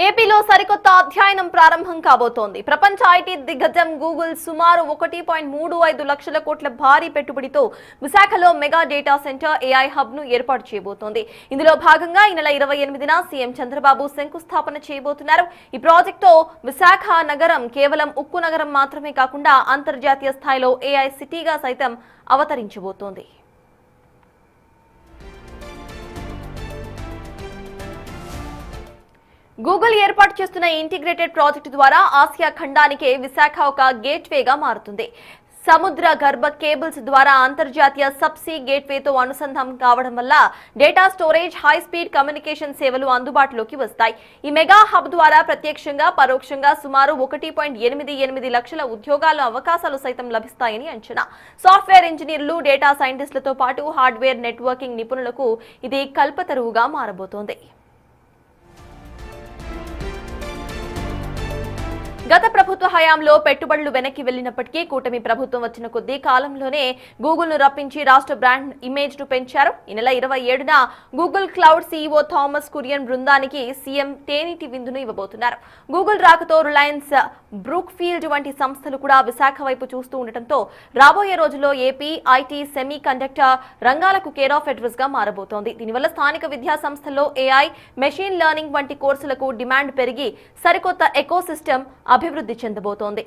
ఏపీలో సరికొత్త అధ్యయనం ప్రారంభం కాబోతోంది. ప్రపంచ ఐటీ దిగ్గజం గూగుల్ సుమారు 1.35 లక్షల కోట్ల భారీ పెట్టుబడితో విశాఖలో mega data centre AI hub ను ఏర్పాటు చేయబోతోంది. ఇందులో భాగంగా ఈ నెల 28న సీఎం చంద్రబాబు శంకుస్థాపన చేయబోతున్నారు. ఈ ప్రాజెక్టుతో విశాఖ నగరం కేవలం ఉక్కు నగరం మాత్రమే కాకుండా అంతర్జాతీయ స్థాయిలో ఏఐ సిటీగా సైతం అవతరించబోతోంది. గూగుల్ ఏర్పాటు చేస్తున్న ఇంటిగ్రేటెడ్ ప్రాజెక్టు ద్వారా ఆసియా ఖండానికే విశాఖ ఒక గేట్వేగా మారుతుంది. సముద్ర గర్భ కేబుల్స్ ద్వారా అంతర్జాతీయ సబ్సీ గేట్వేతో అనుసంధానం కావడం వల్ల data storage, high speed communication సేవలు అందుబాటులోకి వస్తాయి. ఈ మెగా హబ్ ద్వారా ప్రత్యక్షంగా, పరోక్షంగా సుమారు 1.88 లక్షల ఉద్యోగాల అవకాశాలు సైతం లభిస్తాయని అంచనా. సాఫ్ట్వేర్ ఇంజనీర్లు, డేటా సైంటిస్టులతో పాటు హార్డ్వేర్ నెట్వర్కింగ్ నిపుణులకు ఇది కల్పతరువుగా మారబోతోంది. గత ప్రభుత్వ హయాంలో పెట్టుబడులు వెనక్కి వెళ్లినప్పటికీ కూటమి ప్రభుత్వం వచ్చిన కొద్ది కాలంలోనే గూగుల్ ను రప్పించి రాష్ట్ర బ్రాండ్ ఇమేజ్ ను పెంచారు. ఈ నెల 27న Google Cloud CEO Thomas Kurian బృందానికి సీఎం తేనీటి విందును ఇవ్వబోతున్నారు. గూగుల్ రాకతో రిలయన్స్, బ్రూక్ ఫీల్డ్ వంటి సంస్థలు కూడా విశాఖ వైపు చూస్తూ ఉండటంతో రాబోయే రోజుల్లో ఏపీ ఐటీ, సెమీ కండక్టర్ రంగాలకు కేర్ ఆఫ్ అడ్రస్ గా మారబోతోంది. దీనివల్ల స్థానిక విద్యా సంస్థల్లో ఏఐ, మెషిన్ లెర్నింగ్ వంటి కోర్సులకు డిమాండ్ పెరిగి సరికొత్త ఎకోసిస్టమ్ అభివృద్ధి చెందబోతోంది.